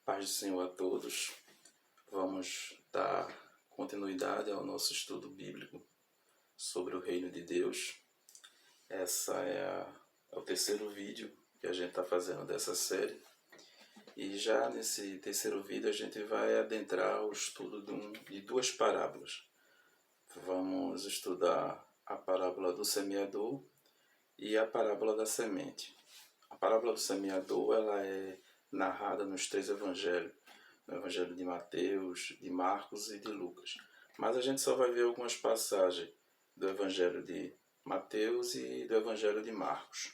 Paz do Senhor a todos. Vamos dar continuidade ao nosso estudo bíblico sobre o Reino de Deus. É o terceiro vídeo que a gente está fazendo dessa série. E já nesse terceiro vídeo a gente vai adentrar o estudo de duas parábolas. Vamos estudar a parábola do semeador e a parábola da semente. A parábola do semeador ela é narrada nos três evangelhos, no evangelho de Mateus, de Marcos e de Lucas. Mas a gente só vai ver algumas passagens do evangelho de Mateus e do evangelho de Marcos.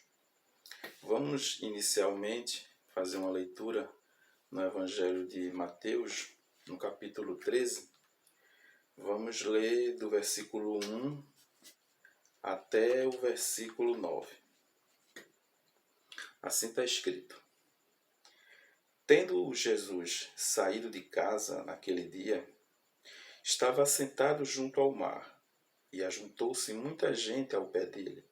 Vamos inicialmente fazer uma leitura no evangelho de Mateus, no capítulo 13. Vamos ler do versículo 1 até o versículo 9. Assim está escrito: Tendo Jesus saído de casa naquele dia, estava assentado junto ao mar, e ajuntou-se muita gente ao pé dele,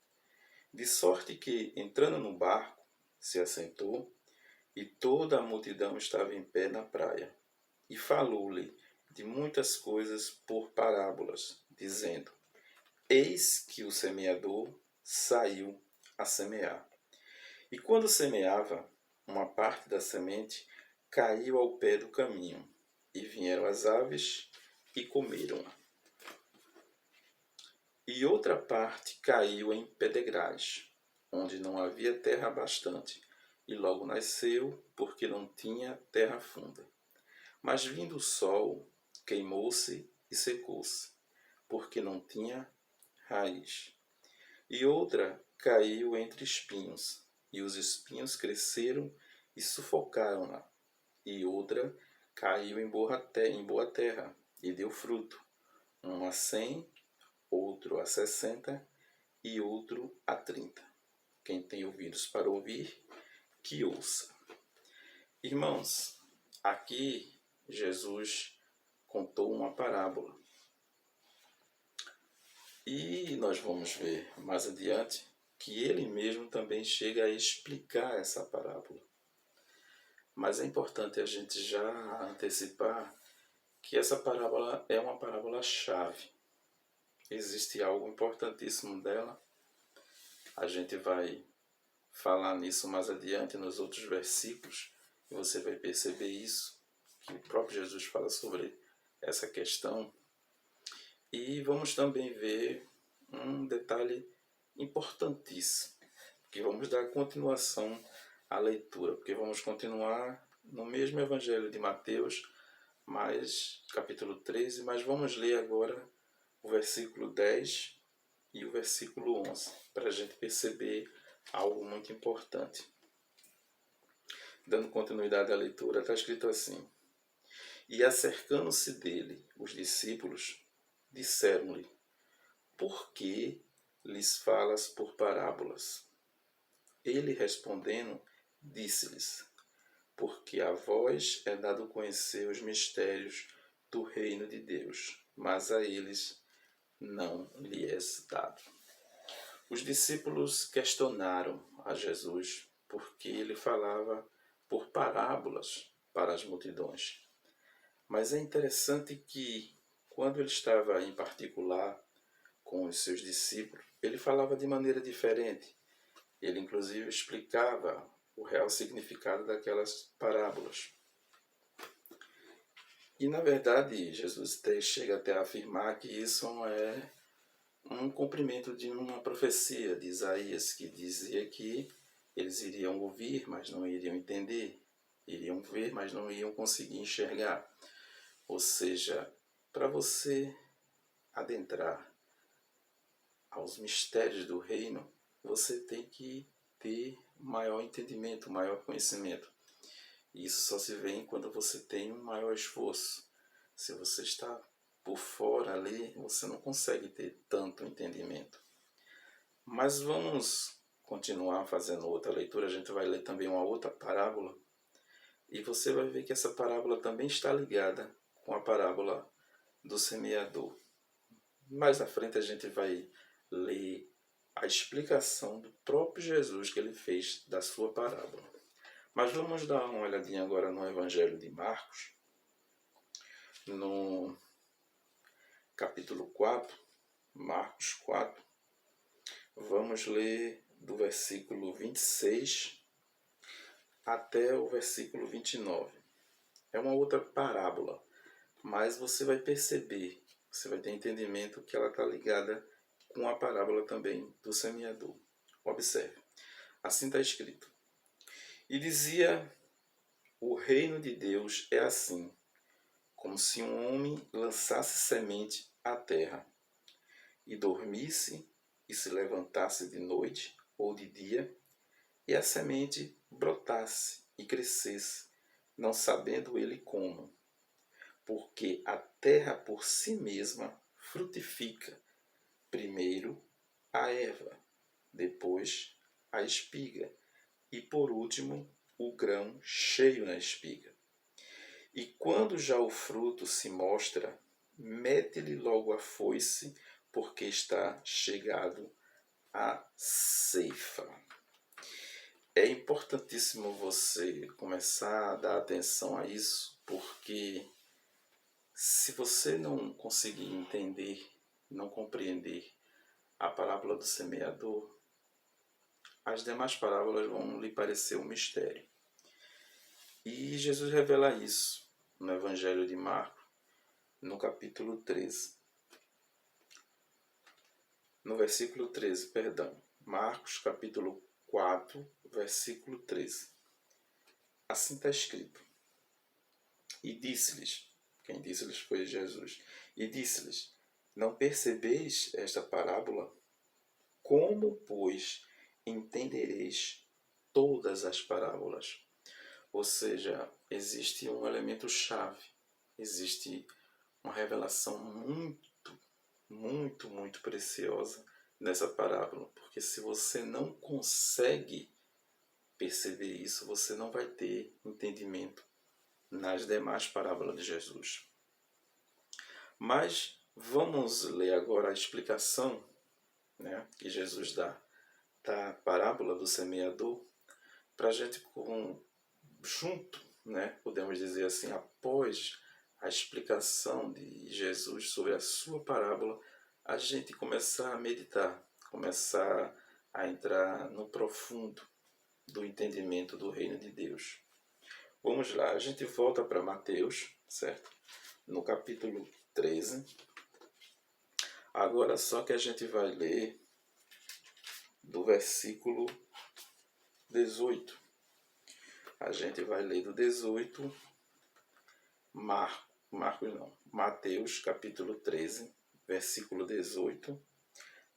de sorte que, entrando no barco, se assentou, e toda a multidão estava em pé na praia. E falou-lhe de muitas coisas por parábolas, dizendo: Eis que o semeador saiu a semear. E quando semeava, uma parte da semente caiu ao pé do caminho, e vieram as aves e comeram-a. E outra parte caiu em pedregais, onde não havia terra bastante, e logo nasceu, porque não tinha terra funda. Mas vindo o sol, queimou-se e secou-se, porque não tinha raiz. E outra caiu entre espinhos, e os espinhos cresceram e sufocaram-na. E outra caiu em boa terra, e deu fruto, um a 100, outro a 60 e outro a 30. Quem tem ouvidos para ouvir, que ouça. Irmãos, aqui Jesus contou uma parábola. E nós vamos ver mais adiante que ele mesmo também chega a explicar essa parábola. Mas é importante a gente já antecipar que essa parábola é uma parábola-chave. Existe algo importantíssimo dela. A gente vai falar nisso mais adiante nos outros versículos, e você vai perceber isso, que o próprio Jesus fala sobre essa questão. E vamos também ver um detalhe importantíssimo, que vamos dar continuação à leitura, porque vamos continuar no mesmo evangelho de Mateus, capítulo 13, mas vamos ler agora o versículo 10 e o versículo 11, para a gente perceber algo muito importante. Dando continuidade à leitura, está escrito assim: E acercando-se dele, os discípulos disseram-lhe: Por que lhes falas por parábolas? Ele respondendo, disse-lhes: Porque a vós é dado conhecer os mistérios do reino de Deus, mas a eles não lhe é dado. Os discípulos questionaram a Jesus porque ele falava por parábolas para as multidões. Mas é interessante que, quando ele estava em particular com os seus discípulos, ele falava de maneira diferente. Ele, inclusive, explicava o real significado daquelas parábolas. E, na verdade, Jesus chega até a afirmar que isso é um cumprimento de uma profecia de Isaías, que dizia que eles iriam ouvir, mas não iriam entender, iriam ver, mas não iriam conseguir enxergar. Ou seja, para você adentrar aos mistérios do reino, você tem que ter maior entendimento, maior conhecimento. E isso só se vê quando você tem um maior esforço. Se você está por fora ali, você não consegue ter tanto entendimento. Mas vamos continuar fazendo outra leitura. A gente vai ler também uma outra parábola. E você vai ver que essa parábola também está ligada com a parábola do semeador. Mais à frente a gente vai ler a explicação do próprio Jesus que ele fez da sua parábola. Mas vamos dar uma olhadinha agora no Evangelho de Marcos, no capítulo 4, Marcos 4. Vamos ler do versículo 26 até o versículo 29. É uma outra parábola, mas você vai perceber, você vai ter entendimento que ela está ligada com a parábola também do semeador. Observe, assim está escrito. E dizia, o reino de Deus é assim, como se um homem lançasse semente à terra, e dormisse e se levantasse de noite ou de dia, e a semente brotasse e crescesse, não sabendo ele como. Porque a terra por si mesma frutifica, primeiro a erva, depois a espiga, e por último o grão cheio na espiga. E quando já o fruto se mostra, mete-lhe logo a foice, porque está chegado a ceifa. É importantíssimo você começar a dar atenção a isso, porque se você não conseguir entender, não compreender a parábola do semeador, as demais parábolas vão lhe parecer um mistério. E Jesus revela isso no Evangelho de Marcos, no capítulo 13. No versículo 13, perdão. Marcos, capítulo 4, versículo 13. Assim está escrito. E disse-lhes, quem disse-lhes foi Jesus, e disse-lhes, não percebeis esta parábola? Como, pois, entendereis todas as parábolas? Ou seja, existe um elemento chave, existe uma revelação muito preciosa nessa parábola, porque se você não consegue perceber isso, você não vai ter entendimento nas demais parábolas de Jesus. Mas vamos ler agora a explicação, né, que Jesus dá da parábola do semeador, para a gente junto, né, podemos dizer assim, após a explicação de Jesus sobre a sua parábola, a gente começar a meditar, começar a entrar no profundo do entendimento do reino de Deus. Vamos lá, a gente volta para Mateus, certo? No capítulo 13. Agora só que a gente vai ler do versículo 18. A gente vai ler do 18, Mateus capítulo 13, versículo 18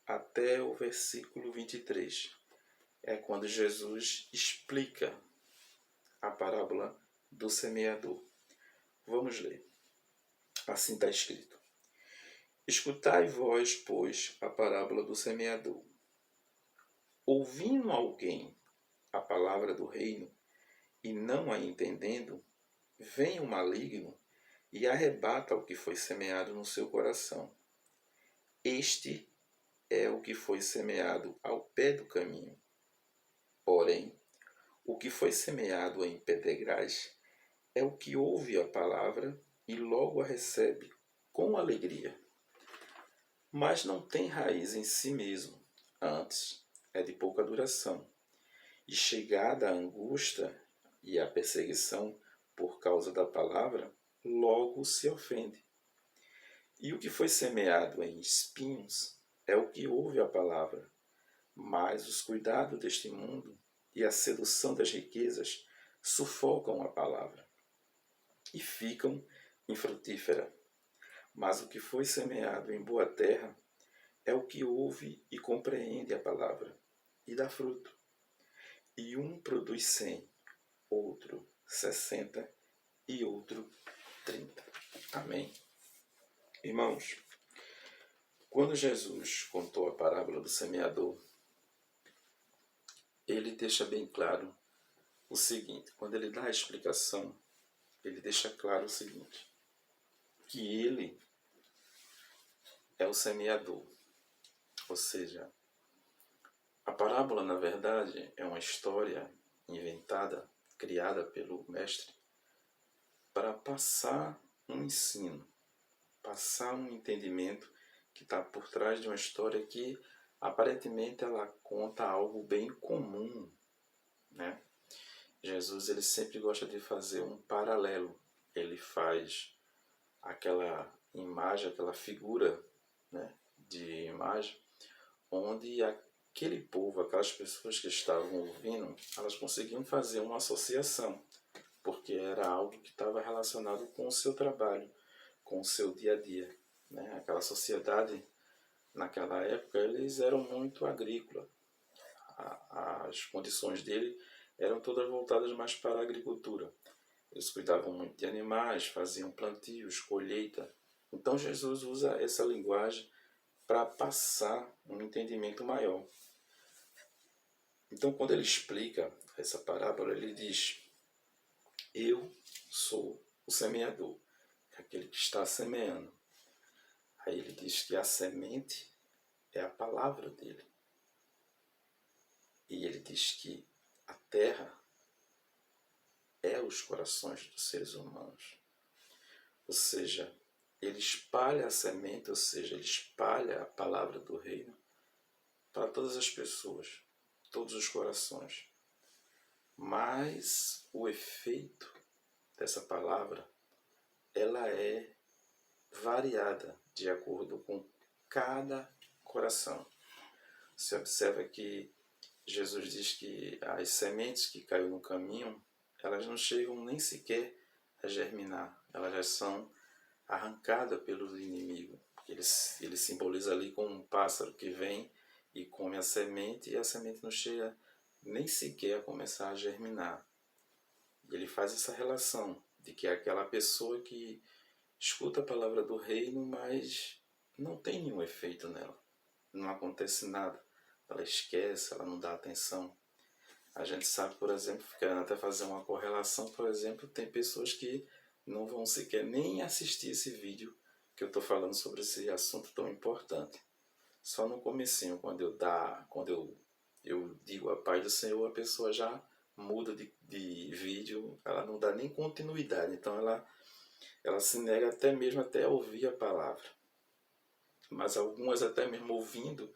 até o versículo 23. É quando Jesus explica a parábola do semeador. Vamos ler. Assim está escrito. Escutai vós, pois, a parábola do semeador. Ouvindo alguém a palavra do reino e não a entendendo, vem o maligno e arrebata o que foi semeado no seu coração. Este é o que foi semeado ao pé do caminho. Porém, o que foi semeado em pedregais é o que ouve a palavra e logo a recebe com alegria. Mas não tem raiz em si mesmo, antes é de pouca duração. E chegada a angústia e a perseguição por causa da palavra, logo se ofende. E o que foi semeado em espinhos é o que ouve a palavra, mas os cuidados deste mundo e a sedução das riquezas sufocam a palavra e ficam infrutífera. Mas o que foi semeado em boa terra é o que ouve e compreende a palavra e dá fruto. E um produz 100, outro 60 e outro 30. Amém? Irmãos, quando Jesus contou a parábola do semeador, ele deixa bem claro o seguinte, quando ele dá a explicação, ele deixa claro o seguinte, que ele é o semeador. Ou seja, a parábola, na verdade, é uma história inventada criada pelo mestre para passar um ensino, passar um entendimento que está por trás de uma história que aparentemente ela conta algo bem comum, né? Jesus ele sempre gosta de fazer um paralelo. Ele faz aquela imagem, aquela figura, né, de imagem, onde aquele povo, aquelas pessoas que estavam ouvindo, elas conseguiam fazer uma associação, porque era algo que estava relacionado com o seu trabalho, com o seu dia a dia, né? Aquela sociedade, naquela época, eles eram muito agrícola. As condições dele eram todas voltadas mais para a agricultura. Eles cuidavam muito de animais, faziam plantios, colheita. Então Jesus usa essa linguagem para passar um entendimento maior. Então, quando ele explica essa parábola, ele diz: eu sou o semeador, aquele que está semeando. Aí ele diz que a semente é a palavra dele. E ele diz que a terra é os corações dos seres humanos. Ou seja, ele espalha a semente, ou seja, ele espalha a palavra do reino para todas as pessoas, todos os corações. Mas o efeito dessa palavra, ela é variada de acordo com cada coração. Você observa que Jesus diz que as sementes que caiu no caminho, elas não chegam nem sequer a germinar, elas já são arrancadas pelo inimigo. Ele simboliza ali como um pássaro que vem e come a semente, e a semente não chega nem sequer a começar a germinar. E ele faz essa relação de que é aquela pessoa que escuta a palavra do reino, mas não tem nenhum efeito nela. Não acontece nada. Ela esquece, ela não dá atenção. A gente sabe, por exemplo, querendo até fazer uma correlação, por exemplo, tem pessoas que não vão sequer nem assistir esse vídeo que eu estou falando sobre esse assunto tão importante. Só no comecinho, quando eu digo a paz do Senhor, a pessoa já muda de vídeo, ela não dá nem continuidade. Então ela se nega até mesmo até a ouvir a palavra. Mas algumas até mesmo ouvindo,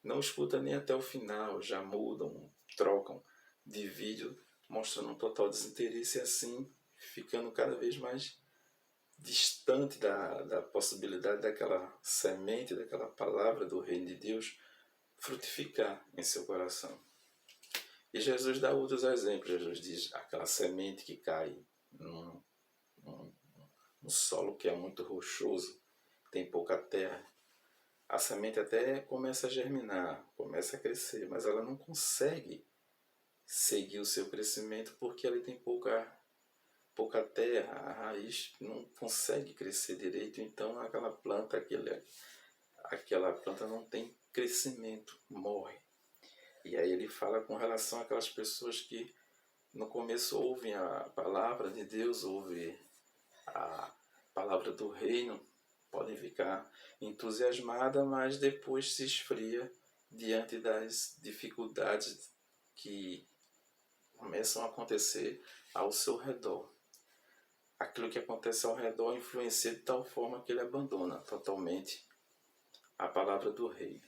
não escutam nem até o final, já mudam, trocam de vídeo, mostrando um total desinteresse e assim ficando cada vez mais distante da possibilidade daquela semente, daquela palavra do reino de Deus frutificar em seu coração. E Jesus dá outros exemplos. Jesus diz aquela semente que cai num solo que é muito rochoso, tem pouca terra. A semente até começa a germinar, começa a crescer, mas ela não consegue seguir o seu crescimento porque ali tem pouca terra, a raiz não consegue crescer direito, então aquela planta não tem crescimento, morre. E aí ele fala com relação àquelas pessoas que no começo ouvem a palavra de Deus, ouvem a palavra do reino, podem ficar entusiasmadas, mas depois se esfria diante das dificuldades que começam a acontecer ao seu redor. Aquilo que acontece ao redor influencia de tal forma que ele abandona totalmente a palavra do rei.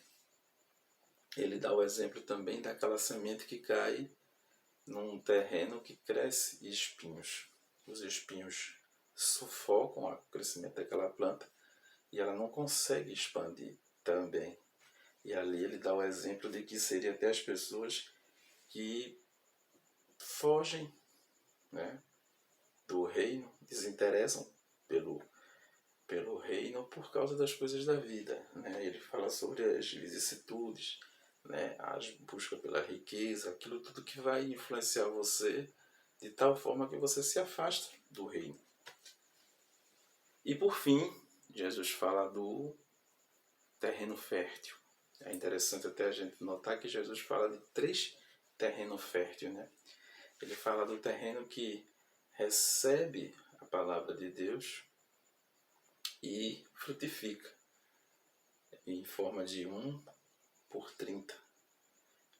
Ele dá o exemplo também daquela semente que cai num terreno que cresce espinhos. Os espinhos sufocam o crescimento daquela planta e ela não consegue expandir também. E ali ele dá o exemplo de que seria até as pessoas que fogem, né, do reino, desinteressam pelo reino por causa das coisas da vida, né? Ele fala sobre as vicissitudes, né, as buscas pela riqueza, aquilo tudo que vai influenciar você de tal forma que você se afasta do reino. E por fim, Jesus fala do terreno fértil. É interessante até a gente notar que Jesus fala de 3 terrenos férteis, né? Ele fala do terreno que recebe a palavra de Deus e frutifica em forma de 1 por 30.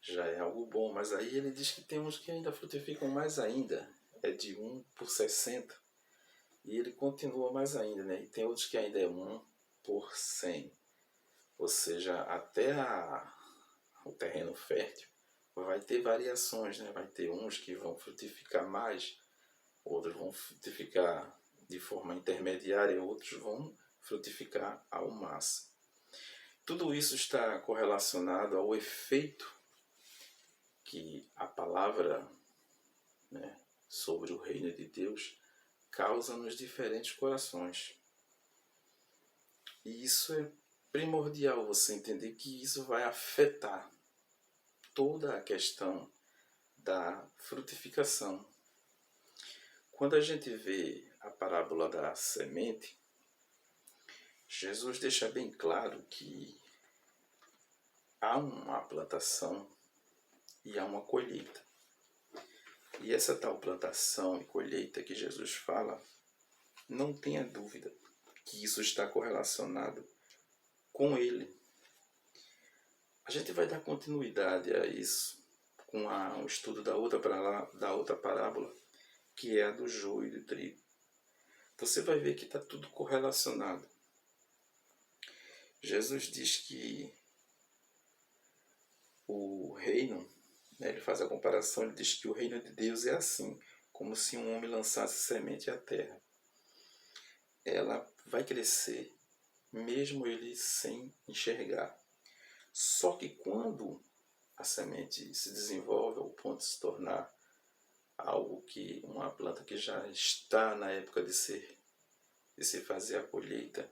Já é algo bom, mas aí ele diz que tem uns que ainda frutificam mais ainda. é de 1 por 60, e ele continua mais ainda, né? E tem outros que ainda é 1 por 100, ou seja, até o terreno fértil vai ter variações, né? Vai ter uns que vão frutificar mais, outros vão frutificar de forma intermediária, outros vão frutificar ao máximo. Tudo isso está correlacionado ao efeito que a palavra, né, sobre o reino de Deus causa nos diferentes corações. E isso é primordial você entender que isso vai afetar toda a questão da frutificação. Quando a gente vê a parábola da semente, Jesus deixa bem claro que há uma plantação e há uma colheita. E essa tal plantação e colheita que Jesus fala, não tenha dúvida que isso está correlacionado com ele. A gente vai dar continuidade a isso com o estudo da outra parábola, que é a do joio e do trigo. Você vai ver que está tudo correlacionado. Jesus diz que o reino, né, ele faz a comparação, ele diz que o reino de Deus é assim, como se um homem lançasse semente à terra. Ela vai crescer, mesmo ele sem enxergar. Só que quando a semente se desenvolve ao ponto de se tornar algo que uma planta que já está na época de se fazer a colheita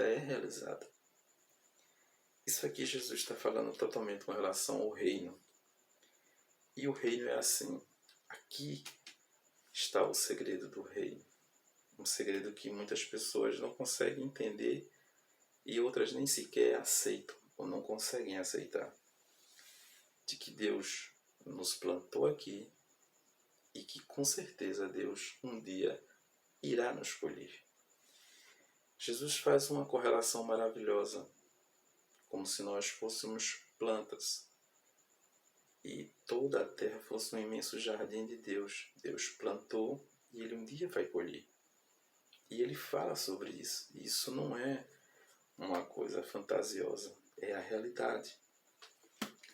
é realizada. Isso aqui Jesus está falando totalmente com relação ao reino. E o reino é assim. Aqui está o segredo do reino. Um segredo que muitas pessoas não conseguem entender e outras nem sequer aceitam ou não conseguem aceitar. De que Deus nos plantou aqui e que com certeza Deus um dia irá nos colher. Jesus faz uma correlação maravilhosa, como se nós fôssemos plantas e toda a terra fosse um imenso jardim de Deus. Deus plantou e ele um dia vai colher. E ele fala sobre isso. E isso não é uma coisa fantasiosa, é a realidade.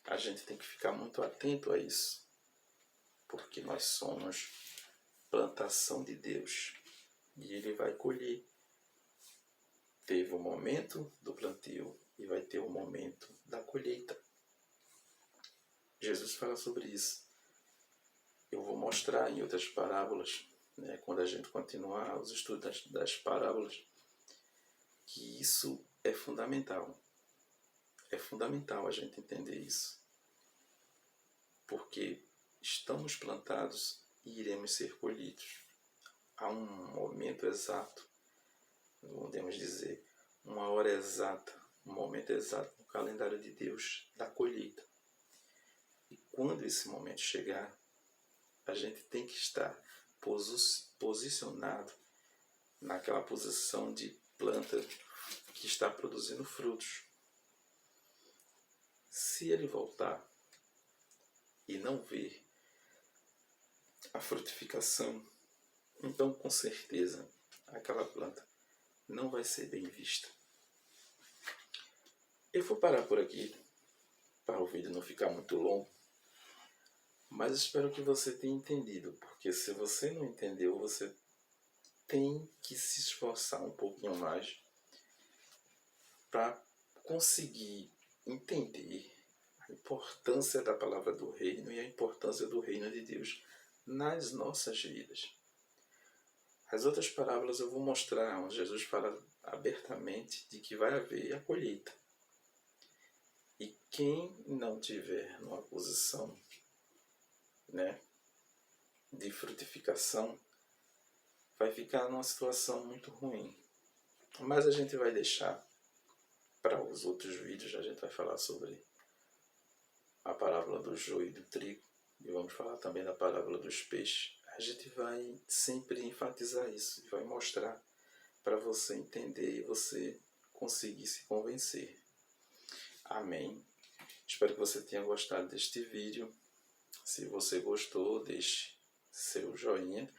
A gente tem que ficar muito atento a isso, porque nós somos plantação de Deus e ele vai colher. Teve o momento do plantio e vai ter o momento da colheita. Jesus fala sobre isso. Eu vou mostrar em outras parábolas, né, quando a gente continuar os estudos das parábolas, que isso é fundamental. É fundamental a gente entender isso. Porque estamos plantados e iremos ser colhidos. Há um momento exato, podemos dizer, uma hora exata, um momento exato no calendário de Deus da colheita. E quando esse momento chegar, a gente tem que estar posicionado naquela posição de planta que está produzindo frutos. Se ele voltar e não ver a frutificação, então com certeza aquela planta não vai ser bem vista. Eu vou parar por aqui para o vídeo não ficar muito longo, mas espero que você tenha entendido, porque se você não entendeu, você tem que se esforçar um pouquinho mais para conseguir entender a importância da palavra do reino e a importância do reino de Deus nas nossas vidas. As outras parábolas eu vou mostrar, onde Jesus fala abertamente de que vai haver a colheita. E quem não tiver numa posição, né, de frutificação, vai ficar numa situação muito ruim. Mas a gente vai deixar para os outros vídeos, a gente vai falar sobre a parábola do joio e do trigo, e vamos falar também da parábola dos peixes. A gente vai sempre enfatizar isso e vai mostrar para você entender e você conseguir se convencer. Amém. Espero que você tenha gostado deste vídeo. Se você gostou, deixe seu joinha